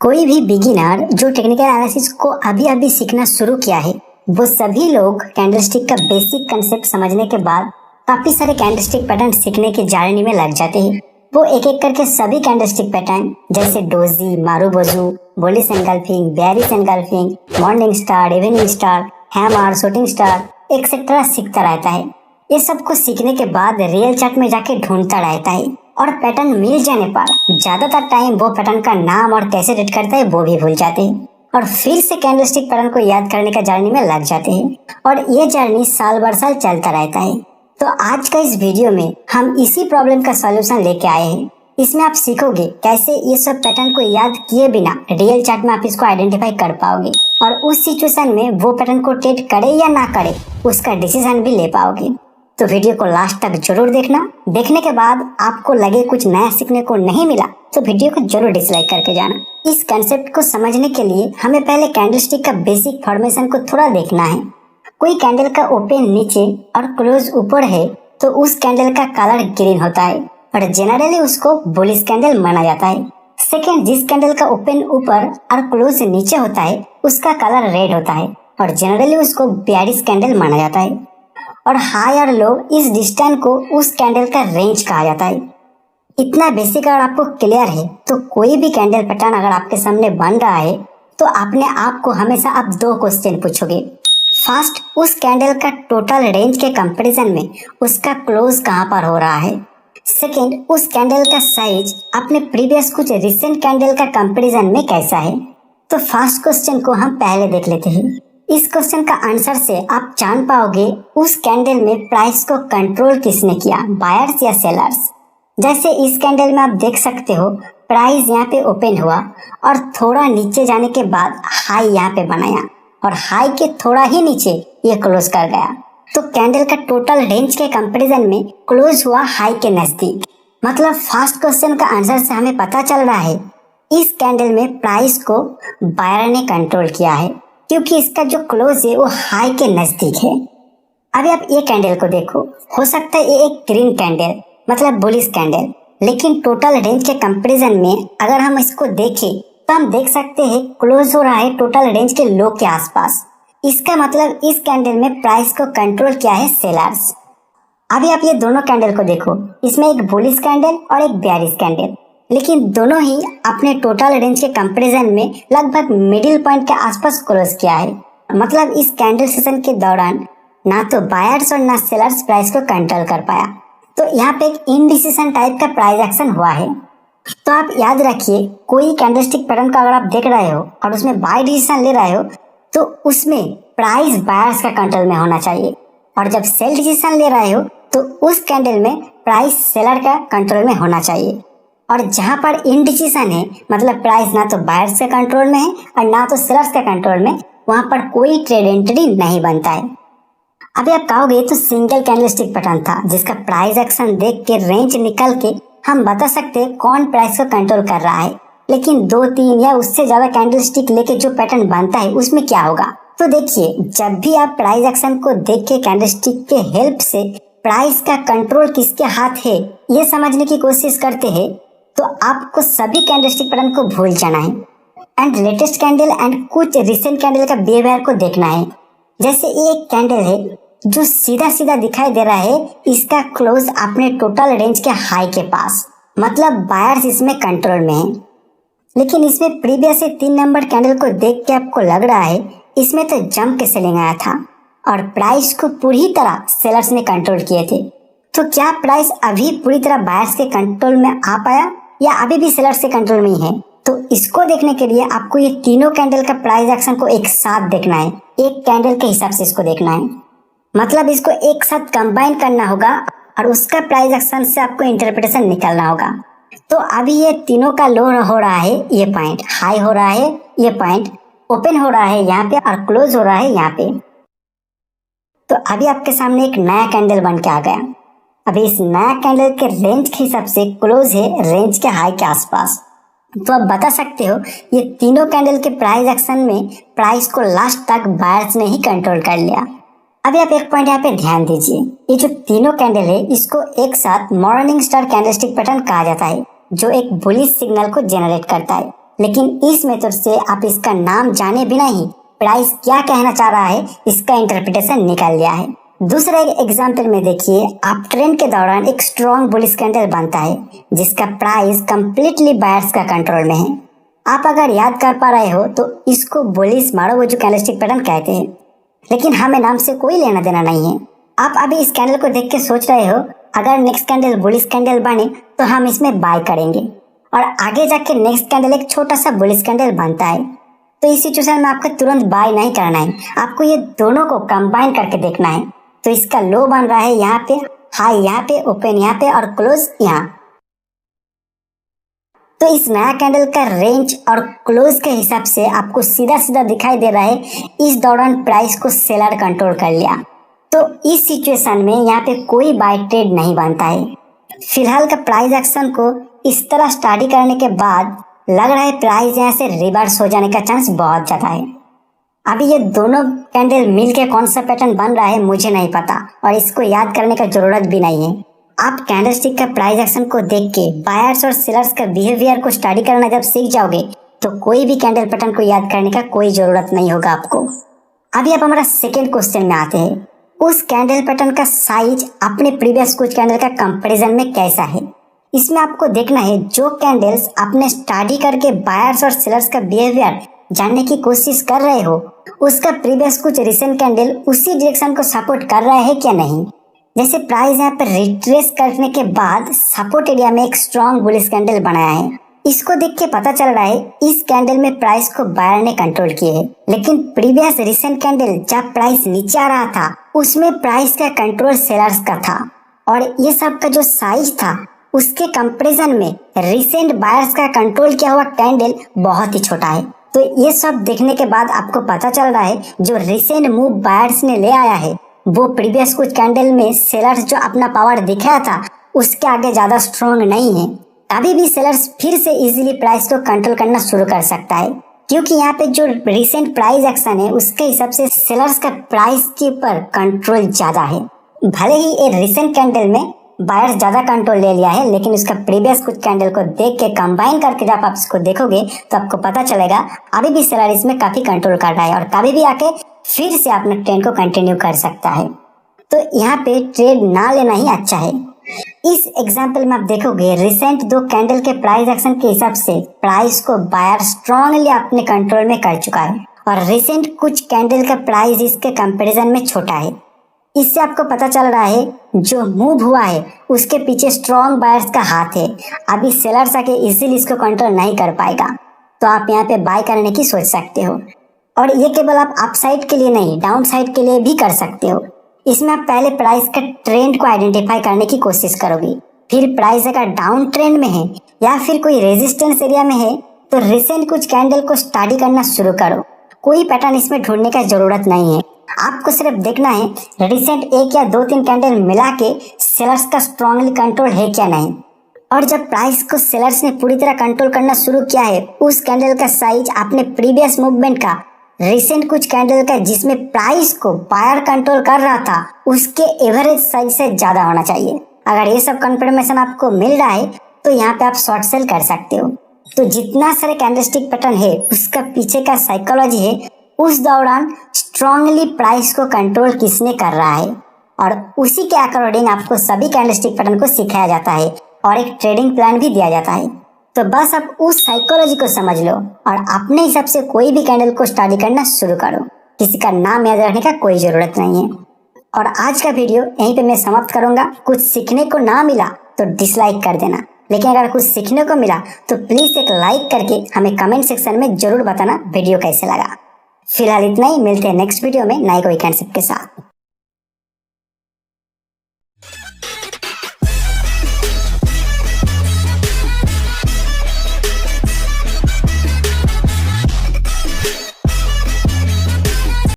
कोई भी बिगिनर जो टेक्निकल एनालिसिस को अभी अभी सीखना शुरू किया है, वो सभी लोग कैंडलस्टिक का बेसिक कंसेप्ट समझने के बाद काफी सारे कैंडलस्टिक पैटर्न सीखने की जर्नी में लग जाते हैं। वो एक एक करके सभी कैंडलस्टिक पैटर्न जैसे doji, marubozu, bullish engulfing, bearish engulfing, morning star, evening star, hammer, shooting star etcetera सीखता रहता है। ये सब को सीखने के बाद रियल चार्ट में जाके ढूंढता रहता है और पैटर्न मिल जाने पर ज्यादातर टाइम वो पैटर्न का नाम और कैसे रेड करता है वो भी भूल जाते हैं और फिर से कैंडलस्टिक पैटर्न को याद करने का जर्नी में लग जाते हैं और ये जर्नी साल भर साल चलता रहता है। तो आज का इस वीडियो में हम इसी प्रॉब्लम का सॉल्यूशन लेके आए हैं। इसमें आप सीखोगे कैसे ये सब पैटर्न को याद किए बिना रियल चार्ट में आप इसको आइडेंटिफाई कर पाओगे और उस सिचुएशन में वो पैटर्न को ट्रेड करे या ना करे उसका डिसीजन भी ले पाओगे। तो वीडियो को लास्ट तक जरूर देखना। देखने के बाद आपको लगे कुछ नया सीखने को नहीं मिला तो वीडियो को जरूर डिसलाइक करके जाना। इस कंसेप्ट को समझने के लिए हमें पहले कैंडलस्टिक का बेसिक फॉर्मेशन को थोड़ा देखना है। कोई कैंडल का ओपन नीचे और क्लोज ऊपर है तो उस कैंडल का कलर ग्रीन होता है और जनरली उसको बुलिश कैंडल माना जाता है। सेकेंड, जिस कैंडल का ओपन ऊपर और क्लोज नीचे होता है उसका कलर रेड होता है और जनरली उसको बेयरिश कैंडल माना जाता है। और हाई और लो इस डिस्टेंस को उस कैंडल का रेंज कहा जाता है। इतना बेसिक अगर आपको क्लियर है तो कोई भी कैंडल पैटर्न अगर आपके सामने बन रहा है तो अपने आप को हमेशा आप दो क्वेश्चन पूछोगे। फर्स्ट, उस कैंडल का टोटल रेंज के कंपैरिजन में उसका क्लोज कहाँ पर हो रहा है। सेकेंड, उस कैंडल का साइज अपने प्रीवियस कुछ रिसेंट कैंडल का कंपैरिजन में कैसा है। तो फर्स्ट क्वेश्चन को हम पहले देख लेते हैं। इस क्वेश्चन का आंसर से आप जान पाओगे उस कैंडल में प्राइस को कंट्रोल किसने किया, बायर्स या सेलर्स। जैसे इस कैंडल में आप देख सकते हो प्राइस यहाँ पे ओपन हुआ और थोड़ा नीचे जाने के बाद हाई यहाँ पे बनाया और हाई के थोड़ा ही नीचे ये क्लोज कर गया। तो कैंडल का टोटल रेंज के कंपैरिजन में क्लोज हुआ हाई के नजदीक। मतलब फर्स्ट क्वेश्चन का आंसर से हमें पता चल रहा है इस कैंडल में प्राइस को बायर ने कंट्रोल किया है क्योंकि इसका जो क्लोज है वो हाई के नजदीक है। अभी आप ये कैंडल को देखो, हो सकता है ये एक ग्रीन कैंडल मतलब बुलिश कैंडल, लेकिन टोटल रेंज के कंपैरिजन में अगर हम इसको देखें तो हम देख सकते हैं क्लोज हो रहा है टोटल रेंज के लो के आसपास। इसका मतलब इस कैंडल में प्राइस को कंट्रोल किया है सेलर्स। अभी आप ये दोनों कैंडल को देखो, इसमें एक बुलिश कैंडल और एक बेयरिश कैंडल, लेकिन दोनों ही अपने टोटल रेंज के कंपैरिजन में लगभग मिडिल पॉइंट के आसपास क्लोज किया है। मतलब इस कैंडल सेशन के दौरान ना तो बायर्स और ना सेलर्स प्राइस को कंट्रोल कर पाया। तो यहाँ पे एक इनडिसीजन टाइप का प्राइस एक्शन हुआ है। तो आप याद रखिए कोई कैंडलस्टिक पैटर्न का अगर आप देख रहे हो और उसमें बाय डिसीजन ले रहे हो तो उसमें प्राइस बायर्स का कंट्रोल में होना चाहिए और जब सेल डिसीजन ले रहे हो तो उस कैंडल में प्राइस सेलर का कंट्रोल में होना चाहिए। और जहां पर इनडिसीजन है मतलब प्राइस ना तो बायर्स के कंट्रोल में है और ना तो सेलर्स के कंट्रोल में, वहां पर कोई ट्रेड एंट्री नहीं बनता है। अभी आप कहोगे तो सिंगल कैंडलस्टिक पैटर्न था जिसका प्राइस एक्शन देख के रेंज निकल के हम बता सकते हैं कौन प्राइस को कंट्रोल कर रहा है, लेकिन 2-3 या उससे ज्यादा कैंडलस्टिक लेके जो पैटर्न बनता है उसमें क्या होगा। तो देखिए, जब भी आप प्राइस एक्शन को देख के कैंडलस्टिक के हेल्प से प्राइस का कंट्रोल किसके हाथ है ये समझने की कोशिश करते हैं तो आपको सभी कैंडलस्टिक पैटर्न को भूल जाना है एंड लेटेस्ट कैंडल एंड कुछ रिसेंट कैंडल का बिहेवियर को देखना है। जैसे ये एक कैंडल है जो सीधा सीधा दिखाई दे रहा है, इसका क्लोज अपने टोटल रेंज के हाई के पास, मतलब बायर्स इसमें कंट्रोल में है। लेकिन इसमें प्रीवियस से 3 नंबर कैंडल को देख के आपको लग रहा है इसमें तो जंप के सेलिंग आया था और प्राइस को पूरी तरह सेलर्स ने कंट्रोल किए थे। तो क्या प्राइस अभी पूरी तरह बायर्स के कंट्रोल में आ पाया या अभी भी सेलर्स के कंट्रोल में ही है। तो इसको देखने के लिए आपको ये तीनों कैंडल का प्राइस एक्शन को एक साथ देखना है, एक कैंडल के हिसाब से इसको देखना है। मतलब इसको एक साथ कंबाइन करना होगा और उसका प्राइस एक्शन से आपको इंटरप्रिटेशन निकालना होगा। तो अभी ये तीनों का लो हो रहा है, ये पॉइंट हाई हो रहा है, ये पॉइंट ओपन हो रहा है यहाँ पे और क्लोज हो रहा है यहाँ पे। तो अभी आपके सामने एक नया कैंडल बन के आ गया। अभी इस नया कैंडल के रेंज के हिसाब से क्लोज है रेंज के हाई के आसपास। तो आप बता सकते हो ये तीनों कैंडल के प्राइस एक्शन में प्राइस को लास्ट तक बायर्स ने ही कंट्रोल कर लिया। अभी आप एक पॉइंट यहाँ पे ध्यान दीजिए, ये जो तीनों कैंडल है इसको एक साथ मॉर्निंग स्टार कैंडलस्टिक पैटर्न कहा जाता है जो एक बुलिश सिग्नल को जनरेट करता है। लेकिन इस मेथड से आप इसका नाम जाने बिना ही प्राइस क्या कहना चाह रहा है इसका इंटरप्रिटेशन निकाल लिया है। दूसरा एक एग्जाम्पल में देखिए, आप ट्रेंड के दौरान एक स्ट्रॉन्ग बुलिश कैंडल बनता है जिसका प्राइस कंप्लीटली बायर्स का कंट्रोल में है। आप अगर याद कर पा रहे हो तो इसको बुलिश मारुओजू कैंडलस्टिक पैटर्न कहते हैं, लेकिन हमें नाम से कोई लेना देना नहीं है। आप अभी इस कैंडल को देख के सोच रहे हो अगर नेक्स्ट कैंडल बुलिश कैंडल बने तो हम इसमें बाय करेंगे, और आगे जाके नेक्स्ट कैंडल एक छोटा सा बुलिश कैंडल बनता है, तो इस सिचुएशन में आपको तुरंत बाय नहीं करना है, आपको ये दोनों को कंबाइन करके देखना है। तो इसका लो बन रहा है यहाँ पे, हाई यहाँ पे, ओपन यहाँ पे और क्लोज यहाँ। तो इस नया कैंडल का रेंज और क्लोज के हिसाब से आपको सीधा सीधा दिखाई दे रहा है इस दौरान प्राइस को सेलर कंट्रोल कर लिया। तो इस सिचुएशन में यहाँ पे कोई बाय ट्रेड नहीं बनता है। फिलहाल का प्राइस एक्शन को इस तरह स्टडी करने के बाद लग रहा है प्राइस यहाँ से रिवर्स हो जाने का चांस बहुत ज्यादा है। अभी ये दोनों कैंडल मिलके कौन सा पैटर्न बन रहा है मुझे नहीं पता, और इसको याद करने का जरूरत भी नहीं है। आप कैंडलस्टिक का प्राइस एक्शन को देख के बायर्स और सेलर्स का बिहेवियर को स्टडी करना जब सीख जाओगे तो कोई भी कैंडल पैटर्न को याद करने का कोई जरूरत नहीं होगा आपको। अभी आप हमारा सेकेंड क्वेश्चन में आते हैं। उस कैंडल पैटर्न का साइज अपने प्रीवियस कुछ कैंडल का कंपैरिजन में कैसा है। इसमें आपको देखना है जो कैंडल्स आपने स्टडी करके बायर्स और सेलर्स का बिहेवियर जानने की कोशिश कर रहे हो उसका प्रीवियस कुछ रिसेंट कैंडल उसी डायरेक्शन को सपोर्ट कर रहा है क्या नहीं। जैसे प्राइस यहाँ पर रिट्रेस करने के बाद सपोर्ट एरिया में एक स्ट्रॉन्ग बुलिश कैंडल बनाया है, इसको देख के पता चल रहा है इस कैंडल में प्राइस को बायर ने कंट्रोल किए है। लेकिन प्रीवियस रिसेंट कैंडल जब प्राइस नीचे आ रहा था उसमें प्राइस का कंट्रोल सेलर्स का था, और ये सब का जो साइज था उसके कंपैरिजन में रिसेंट बायर्स का कंट्रोल किया हुआ कैंडल बहुत ही छोटा है। तो ये सब देखने के बाद आपको पता चल रहा है जो रिसेंट मूव बायर्स ने ले आया है वो प्रीवियस कुछ कैंडल में सेलर्स जो अपना पावर दिखाया था उसके आगे ज्यादा स्ट्रॉन्ग नहीं है। अभी भी सेलर्स फिर से इजीली प्राइस को कंट्रोल करना शुरू कर सकता है, क्योंकि यहाँ पे जो रिसेंट प्राइस एक्शन है उसके हिसाब से सेलर्स का प्राइस के ऊपर कंट्रोल ज्यादा है। भले ही ये रिसेंट कैंडल में बायर्स ज्यादा कंट्रोल ले लिया है, लेकिन उसका प्रीवियस कुछ कैंडल को देख के कंबाइन करके जब आप इसको देखोगे तो आपको पता चलेगा अभी भी सेलर इसमें काफी कंट्रोल कर रहा है और कभी भी आके फिर से अपने ट्रेंड को कंटिन्यू कर सकता है। तो यहाँ पे ट्रेड ना लेना ही अच्छा है। इस एग्जाम्पल में आप देखोगे रिसेंट दो कैंडल के प्राइस एक्शन के हिसाब से प्राइस को बायर स्ट्रांगली अपने कंट्रोल में कर चुका है, और रिसेंट कुछ कैंडल का प्राइस इसके कंपैरिजन में छोटा है। इससे आपको पता चल रहा है जो मूव हुआ है उसके पीछे स्ट्रॉन्ग बायर्स का हाथ है। अभी सेलर्स आके इजीली इसको कंट्रोल नहीं कर पाएगा, तो आप यहाँ पे बाय करने की सोच सकते हो। और ये केवल आप अपसाइड के लिए नहीं डाउन साइड के लिए भी कर सकते हो। इसमें आप पहले प्राइस का ट्रेंड को आइडेंटिफाई करने की कोशिश करोगे, फिर प्राइस अगर डाउन ट्रेंड में है या फिर कोई रेजिस्टेंस एरिया में है तो रिसेंट कुछ कैंडल को स्टडी करना शुरू करो। कोई पैटर्न इसमें ढूंढने का जरूरत नहीं है, आपको सिर्फ देखना है रिसेंट एक या दो तीन कैंडल मिला के सेलर्स का स्ट्रांगली कंट्रोल है क्या नहीं। और जब प्राइस को सेलर्स ने पूरी तरह कंट्रोल करना शुरू किया है उस कैंडल का साइज अपने प्रीवियस मूवमेंट का रिसेंट कुछ कैंडल का जिसमें प्राइस को बायर कंट्रोल कर रहा था उसके एवरेज साइज से ज्यादा होना चाहिए। अगर ये सब कंफर्मेशन आपको मिल रहा है तो यहाँ पे आप शॉर्ट सेल कर सकते हो। तो जितना सारे कैंडलस्टिक पैटर्न है उसका पीछे का साइकोलॉजी है, उस दौरान स्ट्रांगली प्राइस को कंट्रोल किसने कर रहा है, और उसी के अकॉर्डिंग आपको सभी कैंडलस्टिक पैटर्न को सिखाया जाता है और एक ट्रेडिंग प्लान भी दिया जाता है। तो बस आप उस साइकोलॉजी को समझ लो और अपने हिसाब से कोई भी कैंडल को स्टडी करना शुरू करो। किसी का नाम याद रखने का कोई जरूरत नहीं है। और आज का वीडियो यहीं पे मैं समाप्त करूंगा। कुछ सीखने को ना मिला तो डिसलाइक कर देना, लेकिन अगर कुछ सीखने को मिला तो प्लीज एक लाइक करके हमें कमेंट सेक्शन में जरूर बताना वीडियो कैसे लगा। फिलहाल इतना ही, मिलते हैं नेक्स्ट वीडियो में नए कोई कंसेप्ट के साथ।